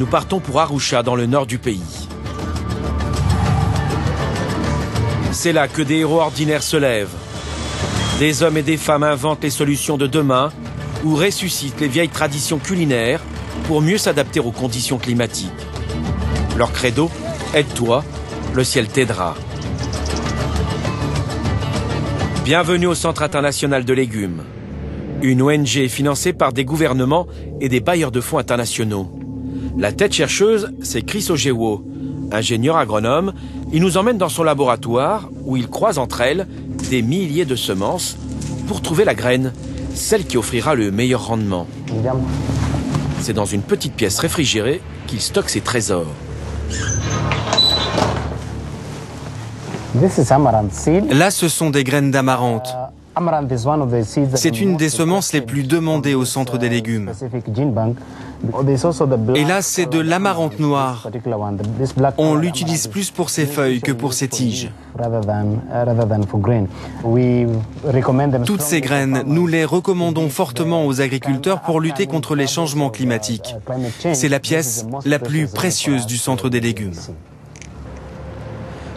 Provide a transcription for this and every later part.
nous partons pour Arusha, dans le nord du pays. C'est là que des héros ordinaires se lèvent. Des hommes et des femmes inventent les solutions de demain ou ressuscitent les vieilles traditions culinaires pour mieux s'adapter aux conditions climatiques. Leur credo, aide-toi, le ciel t'aidera. Bienvenue au Centre international de légumes, une ONG financée par des gouvernements et des bailleurs de fonds internationaux. La tête chercheuse, c'est Chris Ojewo, ingénieur agronome. Il nous emmène dans son laboratoire où il croise entre elles des milliers de semences pour trouver la graine, celle qui offrira le meilleur rendement. C'est dans une petite pièce réfrigérée qu'il stocke ses trésors. Là, ce sont des graines d'amarante. C'est une des semences les plus demandées au centre des légumes. Et là, c'est de l'amarante noire. On l'utilise plus pour ses feuilles que pour ses tiges. Toutes ces graines, nous les recommandons fortement aux agriculteurs pour lutter contre les changements climatiques. C'est la pièce la plus précieuse du centre des légumes.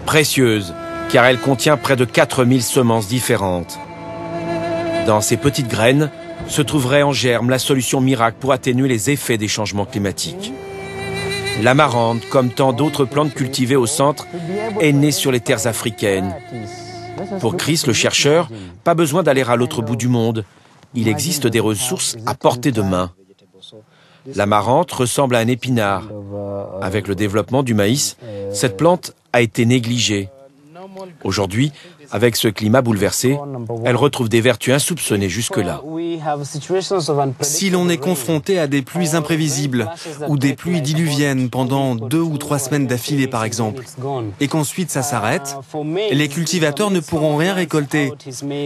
Précieuse, car elle contient près de 4000 semences différentes. Dans ces petites graines se trouverait en germe la solution miracle pour atténuer les effets des changements climatiques. L'amarante, comme tant d'autres plantes cultivées au centre, est née sur les terres africaines. Pour Chris, le chercheur, pas besoin d'aller à l'autre bout du monde. Il existe des ressources à portée de main. L'amarante ressemble à un épinard. Avec le développement du maïs, cette plante a été négligée. Aujourd'hui, avec ce climat bouleversé, elle retrouve des vertus insoupçonnées jusque-là. Si l'on est confronté à des pluies imprévisibles ou des pluies diluviennes pendant 2 ou 3 semaines d'affilée par exemple, et qu'ensuite ça s'arrête, les cultivateurs ne pourront rien récolter,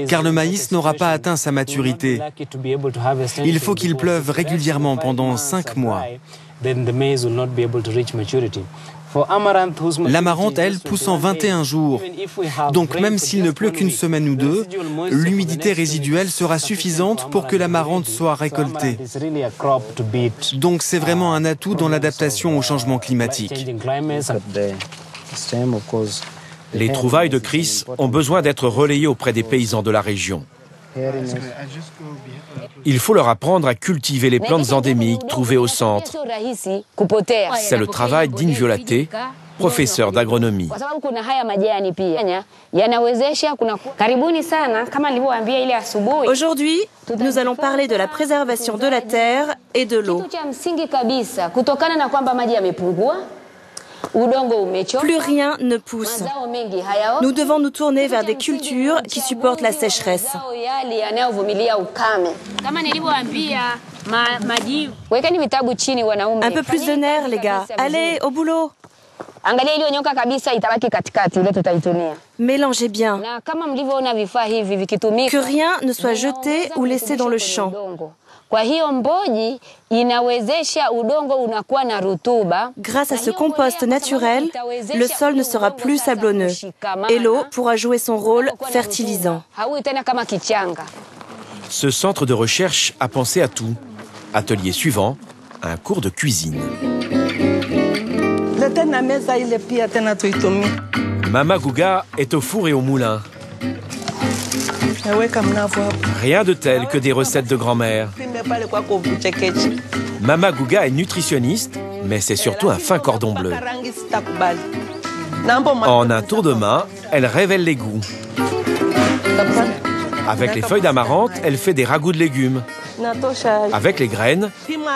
car le maïs n'aura pas atteint sa maturité. Il faut qu'il pleuve régulièrement pendant 5 mois. L'amarante, elle, pousse en 21 jours. Donc même s'il ne pleut qu'une semaine ou 2, l'humidité résiduelle sera suffisante pour que l'amarante soit récoltée. Donc c'est vraiment un atout dans l'adaptation au changement climatique. Les trouvailles de Chris ont besoin d'être relayées auprès des paysans de la région. Il faut leur apprendre à cultiver les plantes endémiques trouvées au centre. C'est le travail d'Inviolate, professeur d'agronomie. Aujourd'hui, nous allons parler de la préservation de la terre et de l'eau. Plus rien ne pousse. Nous devons nous tourner vers des cultures qui supportent la sécheresse. Un peu plus de nerfs, les gars. Allez, au boulot. Mélangez bien. Que rien ne soit jeté ou laissé dans le champ. Grâce à ce compost naturel, le sol ne sera plus sablonneux et l'eau pourra jouer son rôle fertilisant. Ce centre de recherche a pensé à tout. Atelier suivant, un cours de cuisine. Mama Guga est au four et au moulin. Rien de tel que des recettes de grand-mère. Mama Guga est nutritionniste, mais c'est surtout un fin cordon bleu. En un tour de main, elle révèle les goûts. Avec les feuilles d'amarante, elle fait des ragoûts de légumes. Avec les graines,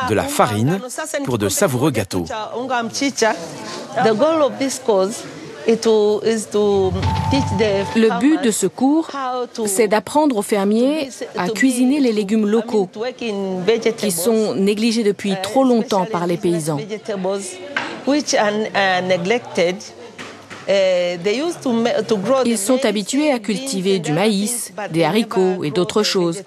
de la farine pour de savoureux gâteaux. Le but de ce cours, c'est d'apprendre aux fermiers à cuisiner les légumes locaux qui sont négligés depuis trop longtemps par les paysans. Ils sont habitués à cultiver du maïs, des haricots et d'autres choses,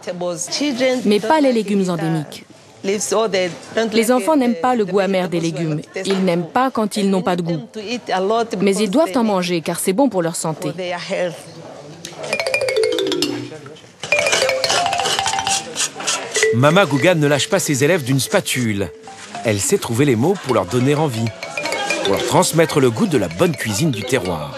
mais pas les légumes endémiques. Les enfants n'aiment pas le goût amer des légumes. Ils n'aiment pas quand ils n'ont pas de goût. Mais ils doivent en manger car c'est bon pour leur santé. Mama Guga ne lâche pas ses élèves d'une spatule. elle sait trouver les mots pour leur donner envie, pour leur transmettre le goût de la bonne cuisine du terroir.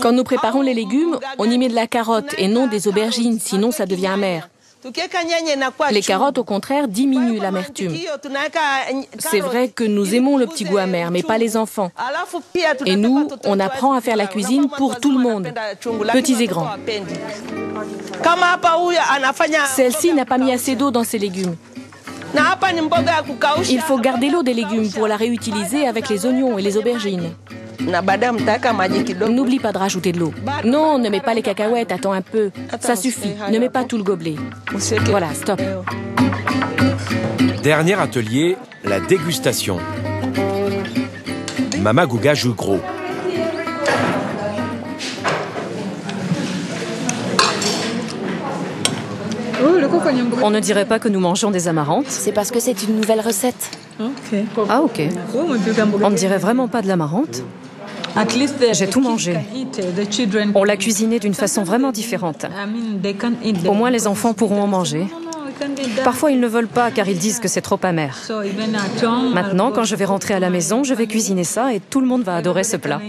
Quand nous préparons les légumes, on y met de la carotte et non des aubergines, sinon ça devient amer. Les carottes, au contraire, diminuent l'amertume. C'est vrai que nous aimons le petit goût amer, mais pas les enfants. Et nous, on apprend à faire la cuisine pour tout le monde, petits et grands. Celle-ci n'a pas mis assez d'eau dans ses légumes. Il faut garder l'eau des légumes pour la réutiliser avec les oignons et les aubergines. N'oublie pas de rajouter de l'eau. Non, ne mets pas les cacahuètes, attends un peu. Ça suffit, ne mets pas tout le gobelet. Voilà, stop. Dernier atelier, la dégustation. Mama Guga joue gros. On ne dirait pas que nous mangeons des amarantes. C'est parce que c'est une nouvelle recette. Ah, ok. On ne dirait vraiment pas de l'amarante. J'ai tout mangé. On l'a cuisiné d'une façon vraiment différente. Au moins, les enfants pourront en manger. Parfois, ils ne veulent pas car ils disent que c'est trop amer. Maintenant, quand je vais rentrer à la maison, je vais cuisiner ça et tout le monde va adorer ce plat.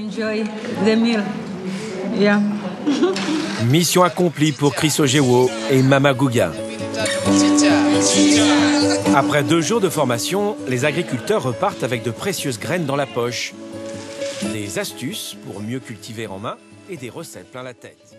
Mission accomplie pour Chris Ojewo et Mama Guga. Après 2 jours de formation, les agriculteurs repartent avec de précieuses graines dans la poche. Des astuces pour mieux cultiver en main et des recettes plein la tête.